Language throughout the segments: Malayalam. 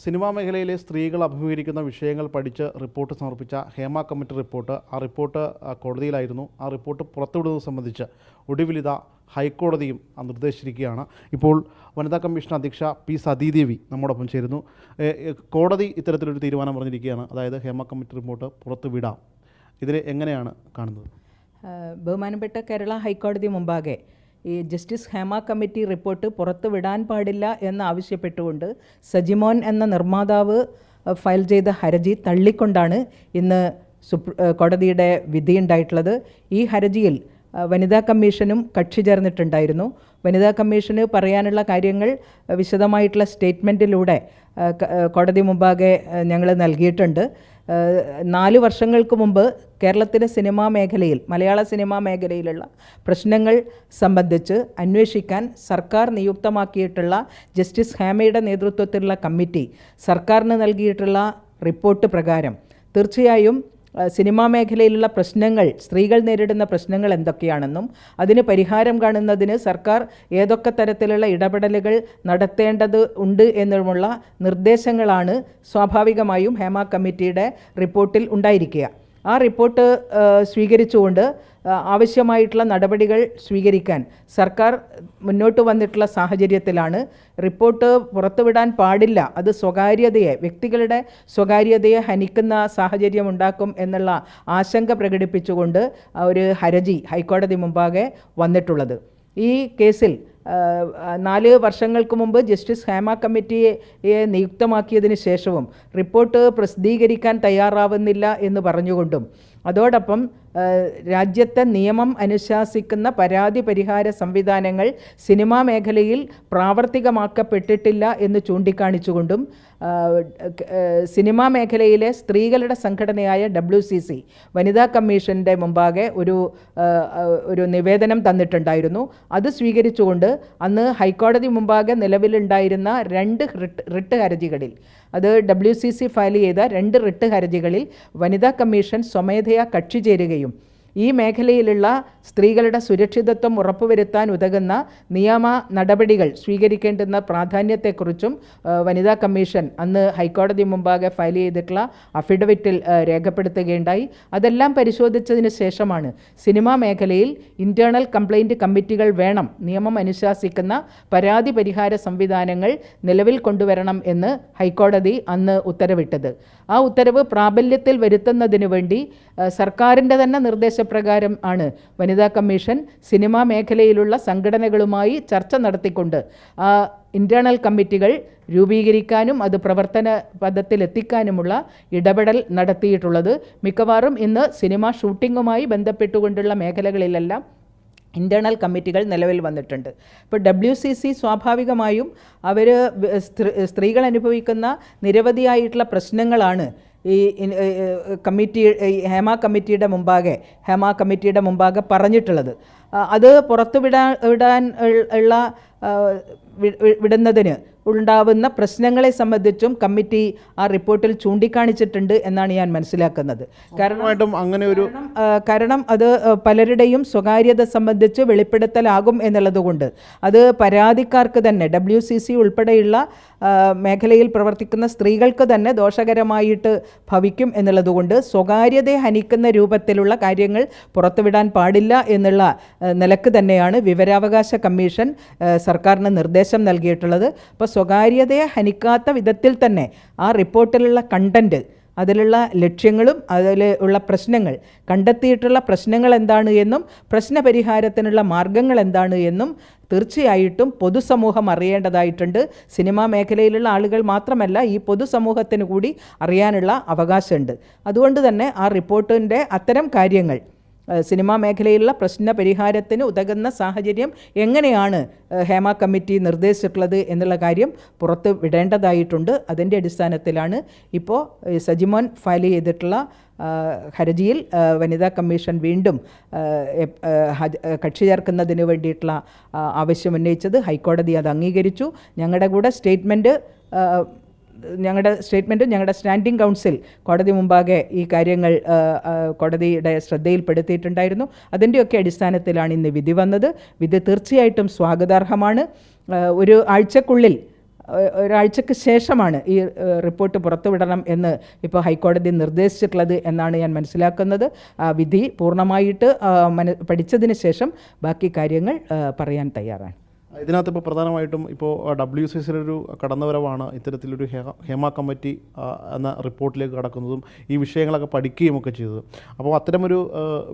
സിനിമാ മേഖലയിലെ സ്ത്രീകൾ അഭിമുഖീകരിക്കുന്ന വിഷയങ്ങൾ പഠിച്ച് റിപ്പോർട്ട് സമർപ്പിച്ച ഹേമ കമ്മിറ്റി റിപ്പോർട്ട് കോടതിയിലായിരുന്നു. ആ റിപ്പോർട്ട് പുറത്തുവിടുന്നത് സംബന്ധിച്ച് ഒടുവിലിത ഹൈക്കോടതിയും നിർദ്ദേശിച്ചിരിക്കുകയാണ്. ഇപ്പോൾ വനിതാ കമ്മീഷൻ അധ്യക്ഷ പി സതീദേവി നമ്മോടൊപ്പം ചേരുന്നു. കോടതി ഇത്തരത്തിലൊരു തീരുമാനം പറഞ്ഞിരിക്കുകയാണ്, അതായത് ഹേമ കമ്മിറ്റി റിപ്പോർട്ട് പുറത്തുവിടാം. ഇതിനെ എങ്ങനെയാണ് കാണുന്നത്? ബഹുമാനപ്പെട്ട കേരള ഹൈക്കോടതി മുമ്പാകെ ഈ ജസ്റ്റിസ് ഹേമ കമ്മിറ്റി റിപ്പോർട്ട് പുറത്തു വിടാൻ പാടില്ല എന്നാവശ്യപ്പെട്ടുകൊണ്ട് സജിമോൻ എന്ന നിർമ്മാതാവ് ഫയൽ ചെയ്ത ഹർജി തള്ളിക്കൊണ്ടാണ് ഇന്ന് കോടതിയുടെ വിധിയുണ്ടായിട്ടുള്ളത്. ഈ ഹർജിയിൽ വനിതാ കമ്മീഷനും കക്ഷി ചേർന്നിട്ടുണ്ടായിരുന്നു. വനിതാ കമ്മീഷന് പറയാനുള്ള കാര്യങ്ങൾ വിശദമായിട്ടുള്ള സ്റ്റേറ്റ്മെൻറ്റിലൂടെ കോടതി മുമ്പാകെ ഞങ്ങൾ നൽകിയിട്ടുണ്ട്. 4 വർഷങ്ങൾക്ക് മുമ്പ് കേരളത്തിലെ സിനിമാ മേഖലയിൽ, മലയാള സിനിമാ മേഖലയിലുള്ള പ്രശ്നങ്ങൾ സംബന്ധിച്ച് അന്വേഷിക്കാൻ സർക്കാർ നിയുക്തമാക്കിയിട്ടുള്ള ജസ്റ്റിസ് ഹേമയുടെ നേതൃത്വത്തിലുള്ള കമ്മിറ്റി സർക്കാരിന് നൽകിയിട്ടുള്ള റിപ്പോർട്ട് പ്രകാരം തീർച്ചയായും സിനിമാ മേഖലയിലുള്ള പ്രശ്നങ്ങൾ, സ്ത്രീകൾ നേരിടുന്ന പ്രശ്നങ്ങൾ എന്തൊക്കെയാണെന്നും അതിന് പരിഹാരം കാണുന്നതിന് സർക്കാർ ഏതൊക്കെ തരത്തിലുള്ള ഇടപെടലുകൾ നടത്തേണ്ടത് ഉണ്ട് എന്നുമുള്ള നിർദ്ദേശങ്ങളാണ് സ്വാഭാവികമായും ഹേമ കമ്മിറ്റിയുടെ റിപ്പോർട്ടിൽ ഉണ്ടായിരിക്കുക. ആ റിപ്പോർട്ട് സ്വീകരിച്ചുകൊണ്ട് ആവശ്യമായിട്ടുള്ള നടപടികൾ സ്വീകരിക്കാൻ സർക്കാർ മുന്നോട്ട് വന്നിട്ടുള്ള സാഹചര്യത്തിലാണ് റിപ്പോർട്ട് പുറത്തുവിടാൻ പാടില്ല, അത് സ്വകാര്യതയെ, വ്യക്തികളുടെ സ്വകാര്യതയെ ഹനിക്കുന്ന സാഹചര്യം ഉണ്ടാക്കും എന്നുള്ള ആശങ്ക പ്രകടിപ്പിച്ചുകൊണ്ട് ഒരു ഹർജി ഹൈക്കോടതി മുമ്പാകെ വന്നിട്ടുള്ളത്. ഈ കേസിൽ 4 വർഷങ്ങൾക്ക് മുമ്പ് ജസ്റ്റിസ് ഹേമ കമ്മിറ്റിയെ നിയുക്തമാക്കിയതിന് ശേഷവും റിപ്പോർട്ട് പ്രസിദ്ധീകരിക്കാൻ തയ്യാറാവുന്നില്ല എന്ന് പറഞ്ഞുകൊണ്ടും അതോടൊപ്പം രാജ്യത്തെ നിയമം അനുശാസിക്കുന്ന പരാതി പരിഹാര സംവിധാനങ്ങൾ സിനിമാ മേഖലയിൽ പ്രാവർത്തികമാക്കപ്പെട്ടിട്ടില്ല എന്ന് ചൂണ്ടിക്കാണിച്ചുകൊണ്ടും സിനിമാ മേഖലയിലെ സ്ത്രീകളുടെ സംഘടനയായ WCC വനിതാ കമ്മീഷൻ്റെ മുമ്പാകെ ഒരു നിവേദനം തന്നിട്ടുണ്ടായിരുന്നു. അത് സ്വീകരിച്ചുകൊണ്ട് അന്ന് ഹൈക്കോടതി മുമ്പാകെ നിലവിലുണ്ടായിരുന്ന 2 റിട്ട് ഹർജികളിൽ, അത് WCC ഫയൽ ചെയ്ത 2 റിട്ട് ഹർജികളിൽ വനിതാ കമ്മീഷൻ സ്വമേധയാ കക്ഷി ചേരുകയും ഈ മേഖലയിലുള്ള സ്ത്രീകളുടെ സുരക്ഷിതത്വം ഉറപ്പുവരുത്താൻ ഉതകുന്ന നിയമ നടപടികൾ സ്വീകരിക്കേണ്ടുന്ന പ്രാധാന്യത്തെക്കുറിച്ചും വനിതാ കമ്മീഷൻ അന്ന് ഹൈക്കോടതി മുമ്പാകെ ഫയൽ ചെയ്തിട്ടുള്ള അഫിഡവിറ്റിൽ രേഖപ്പെടുത്തുകയുണ്ടായി. അതെല്ലാം പരിശോധിച്ചതിന് ശേഷമാണ് സിനിമാ മേഖലയിൽ ഇൻറ്റേർണൽ കംപ്ലയിൻറ്റ് കമ്മിറ്റികൾ വേണം, നിയമം അനുശാസിക്കുന്ന പരാതി പരിഹാര സംവിധാനങ്ങൾ നിലവിൽ കൊണ്ടുവരണം എന്ന് ഹൈക്കോടതി അന്ന് ഉത്തരവിട്ടത്. ആ ഉത്തരവ് പ്രാബല്യത്തിൽ വരുത്തുന്നതിന് വേണ്ടി സർക്കാരിൻ്റെ തന്നെ നിർദ്ദേശപ്രകാരം ആണ് വനിതാ കമ്മീഷൻ സിനിമാ മേഖലയിലുള്ള സംഘടനകളുമായി ചർച്ച നടത്തിക്കൊണ്ട് ഇൻറ്റേർണൽ കമ്മിറ്റികൾ രൂപീകരിക്കാനും അത് പ്രവർത്തന പദത്തിലെത്തിക്കാനുമുള്ള ഇടപെടൽ നടത്തിയിട്ടുള്ളത്. മിക്കവാറും ഇന്ന് സിനിമ ഷൂട്ടിങ്ങുമായി ബന്ധപ്പെട്ടുകൊണ്ടുള്ള മേഖലകളിലെല്ലാം ഇൻറ്റേർണൽ കമ്മിറ്റികൾ നിലവിൽ വന്നിട്ടുണ്ട്. ഇപ്പോൾ WCC സ്വാഭാവികമായും അവർ സ്ത്രീകൾ അനുഭവിക്കുന്ന നിരവധിയായിട്ടുള്ള പ്രശ്നങ്ങളാണ് ഈ ഹേമ കമ്മിറ്റിയുടെ മുമ്പാകെ പറഞ്ഞിട്ടുള്ളത്. അത് വിടുന്നതിന് ഉണ്ടാവുന്ന പ്രശ്നങ്ങളെ സംബന്ധിച്ചും കമ്മിറ്റി ആ റിപ്പോർട്ടിൽ ചൂണ്ടിക്കാണിച്ചിട്ടുണ്ട് എന്നാണ് ഞാൻ മനസ്സിലാക്കുന്നത്. കാരണം അത് പലരുടെയും സ്വകാര്യത സംബന്ധിച്ച് വെളിപ്പെടുത്തലാകും എന്നുള്ളതുകൊണ്ട് അത് പരാതിക്കാർക്ക് തന്നെ, WCC ഉൾപ്പെടെയുള്ള മേഖലയിൽ പ്രവർത്തിക്കുന്ന സ്ത്രീകൾക്ക് തന്നെ ദോഷകരമായിട്ട് ഭവിക്കും എന്നുള്ളതുകൊണ്ട് സ്വകാര്യതയെ ഹനിക്കുന്ന രൂപത്തിലുള്ള കാര്യങ്ങൾ പുറത്തുവിടാൻ പാടില്ല എന്നുള്ള നിലക്ക് തന്നെയാണ് വിവരാവകാശ കമ്മീഷൻ സർക്കാരിന് നിർദ്ദേശം നൽകിയിട്ടുള്ളത്. അപ്പോൾ സ്വകാര്യതയെ ഹനിക്കാത്ത വിധത്തിൽ തന്നെ ആ റിപ്പോർട്ടിലുള്ള കണ്ടൻറ്റ്, അതിലുള്ള ലക്ഷ്യങ്ങളും അതിലുള്ള പ്രശ്നങ്ങൾ, കണ്ടെത്തിയിട്ടുള്ള പ്രശ്നങ്ങൾ എന്താണ് എന്നും പ്രശ്നപരിഹാരത്തിനുള്ള മാർഗങ്ങൾ എന്താണ് എന്നും തീർച്ചയായിട്ടും പൊതുസമൂഹം അറിയേണ്ടതായിട്ടുണ്ട്. സിനിമാ മേഖലയിലുള്ള ആളുകൾ മാത്രമല്ല, ഈ പൊതുസമൂഹത്തിന് കൂടി അറിയാനുള്ള അവകാശമുണ്ട്. അതുകൊണ്ട് തന്നെ ആ റിപ്പോർട്ടിൻ്റെ അത്തരം കാര്യങ്ങൾ, സിനിമാ മേഖലയിലുള്ള പ്രശ്ന പരിഹാരത്തിന് ഉതകുന്ന സാഹചര്യം എങ്ങനെയാണ് ഹേമ കമ്മിറ്റി നിർദ്ദേശിച്ചിട്ടുള്ളത് എന്നുള്ള കാര്യം പുറത്ത് വിടേണ്ടതായിട്ടുണ്ട്. അതിൻ്റെ അടിസ്ഥാനത്തിലാണ് ഇപ്പോൾ സജിമോൻ ഫയൽ ചെയ്തിട്ടുള്ള ഹർജിയിൽ വനിതാ കമ്മീഷൻ വീണ്ടും കക്ഷി ചേർക്കുന്നതിന് വേണ്ടിയിട്ടുള്ള ആവശ്യമുന്നയിച്ചത്. ഹൈക്കോടതി അത് അംഗീകരിച്ചു. ഞങ്ങളുടെ സ്റ്റേറ്റ്മെൻറ്റും ഞങ്ങളുടെ സ്റ്റാൻഡിംഗ് കൗൺസിൽ കോടതി മുമ്പാകെ ഈ കാര്യങ്ങൾ കോടതിയുടെ ശ്രദ്ധയിൽപ്പെടുത്തിയിട്ടുണ്ടായിരുന്നു. അതിൻ്റെയൊക്കെ അടിസ്ഥാനത്തിലാണ് ഇന്ന് വിധി വന്നത്. വിധി തീർച്ചയായിട്ടും സ്വാഗതാർഹമാണ്. ഒരു ആഴ്ചക്കുള്ളിൽ ഒരാഴ്ചക്ക് ശേഷമാണ് ഈ റിപ്പോർട്ട് പുറത്തുവിടണം എന്ന് ഇപ്പോൾ ഹൈക്കോടതി നിർദ്ദേശിച്ചിട്ടുള്ളത് എന്നാണ് ഞാൻ മനസ്സിലാക്കുന്നത്. വിധി പൂർണ്ണമായിട്ട് പഠിച്ചതിന് ശേഷം ബാക്കി കാര്യങ്ങൾ പറയാൻ തയ്യാറാണ്. ഇതിനകത്ത് ഇപ്പോൾ പ്രധാനമായിട്ടും ഇപ്പോൾ WCCയുടെ ഒരു കടന്നുവരവാണ് ഇത്തരത്തിലൊരു ഹേമ കമ്മിറ്റി എന്ന റിപ്പോർട്ടിലേക്ക് കടക്കുന്നതും ഈ വിഷയങ്ങളൊക്കെ പഠിക്കുകയും ഒക്കെ ചെയ്തത്. അപ്പോൾ അത്തരമൊരു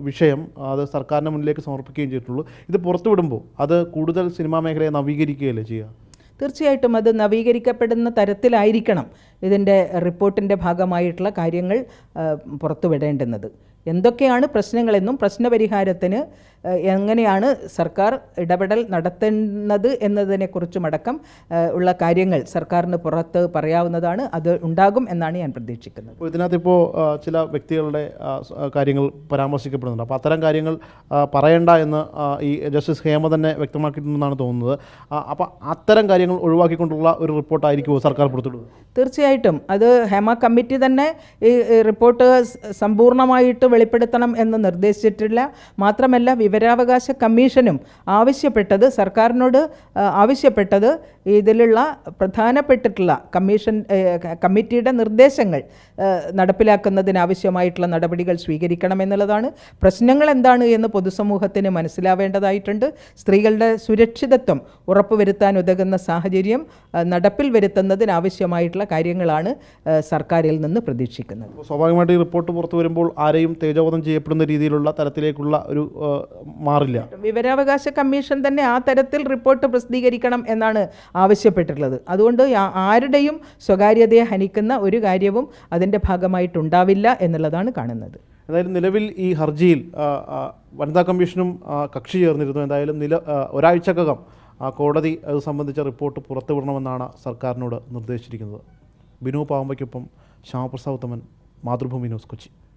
വിഷയം അത് സർക്കാരിൻ്റെ മുന്നിലേക്ക് സമർപ്പിക്കുകയും ചെയ്തിട്ടുള്ളൂ. ഇത് പുറത്തുവിടുമ്പോൾ അത് കൂടുതൽ സിനിമാ മേഖലയെ നവീകരിക്കുകയല്ലേ ചെയ്യുക? തീർച്ചയായിട്ടും അത് നവീകരിക്കപ്പെടുന്ന തരത്തിലായിരിക്കണം ഇതിൻ്റെ റിപ്പോർട്ടിൻ്റെ ഭാഗമായിട്ടുള്ള കാര്യങ്ങൾ പുറത്തുവിടേണ്ടുന്നത്. എന്തൊക്കെയാണ് പ്രശ്നങ്ങളെന്നും പ്രശ്നപരിഹാരത്തിന് എങ്ങനെയാണ് സർക്കാർ ഇടപെടൽ നടത്തുന്നത് എന്നതിനെക്കുറിച്ചുമടക്കം ഉള്ള കാര്യങ്ങൾ സർക്കാരിന് പുറത്ത് പറയാവുന്നതാണ്. അത് ഉണ്ടാകും എന്നാണ് ഞാൻ പ്രതീക്ഷിക്കുന്നത്. ഇതിനകത്തിപ്പോൾ ചില വ്യക്തികളുടെ കാര്യങ്ങൾ പരാമർശിക്കപ്പെടുന്നുണ്ട്. അപ്പോൾ അത്തരം കാര്യങ്ങൾ പറയണ്ട എന്ന് ഈ ജസ്റ്റിസ് ഹേമ തന്നെ വ്യക്തമാക്കിയിട്ടുണ്ടെന്നാണ് തോന്നുന്നത്. അപ്പോൾ അത്തരം കാര്യങ്ങൾ ഒഴിവാക്കിക്കൊണ്ടുള്ള ഒരു റിപ്പോർട്ടായിരിക്കുമോ സർക്കാർ പുറത്തുവിടുന്നത്? തീർച്ചയായിട്ടും അത് ഹേമ കമ്മിറ്റി തന്നെ ഈ റിപ്പോർട്ട് സമ്പൂർണ്ണമായിട്ട് വെളിപ്പെടുത്തണം എന്ന് നിർദ്ദേശിച്ചിട്ടില്ല. മാത്രമല്ല വിവരാവകാശ കമ്മീഷനും ആവശ്യപ്പെട്ടത് സർക്കാരിനോട് ആവശ്യപ്പെട്ടത് ഇതിലുള്ള പ്രധാനപ്പെട്ടിട്ടുള്ള കമ്മിറ്റിയുടെ നിർദ്ദേശങ്ങൾ നടപ്പിലാക്കുന്നതിനാവശ്യമായിട്ടുള്ള നടപടികൾ സ്വീകരിക്കണമെന്നുള്ളതാണ്. പ്രശ്നങ്ങൾ എന്താണ് എന്ന് പൊതുസമൂഹത്തിന് മനസ്സിലാവേണ്ടതായിട്ടുണ്ട്. സ്ത്രീകളുടെ സുരക്ഷിതത്വം ഉറപ്പുവരുത്താൻ ഉതകുന്ന സാഹചര്യം നടപ്പിൽ വരുത്തുന്നതിനാവശ്യമായിട്ടുള്ള കാര്യങ്ങളാണ് സർക്കാരിൽ നിന്ന് പ്രതീക്ഷിക്കുന്നത്. സ്വാഭാവികമായിട്ട് ഈ റിപ്പോർട്ട് പുറത്തു വരുമ്പോൾ ആരെയും തേജോവധം ചെയ്യപ്പെടുന്ന രീതിയിലുള്ള തരത്തിലേക്കുള്ള ഒരു മാറില്ല. വിവരാവകാശ കമ്മീഷൻ തന്നെ ആ തരത്തിൽ റിപ്പോർട്ട് പ്രസിദ്ധീകരിക്കണം എന്നാണ് ആവശ്യപ്പെട്ടിട്ടുള്ളത്. അതുകൊണ്ട് ആരുടെയും സ്വകാര്യതയെ ഹനിക്കുന്ന ഒരു കാര്യവും അതിൻ്റെ ഭാഗമായിട്ടുണ്ടാവില്ല എന്നുള്ളതാണ് കാണുന്നത്. എന്തായാലും നിലവിൽ ഈ ഹർജിയിൽ വനിതാ കമ്മീഷനും കക്ഷി ചേർന്നിരുന്നു. എന്തായാലും ഒരാഴ്ചക്കകം കോടതി അത് സംബന്ധിച്ച റിപ്പോർട്ട് പുറത്തുവിടണമെന്നാണ് സർക്കാരിനോട് നിർദ്ദേശിച്ചിരിക്കുന്നത്. ബിനു പാവമ്പയ്ക്കൊപ്പം ശ്യാമപ്രസാദ് ഉത്തമൻ, മാതൃഭൂമി ന്യൂസ്, കൊച്ചി.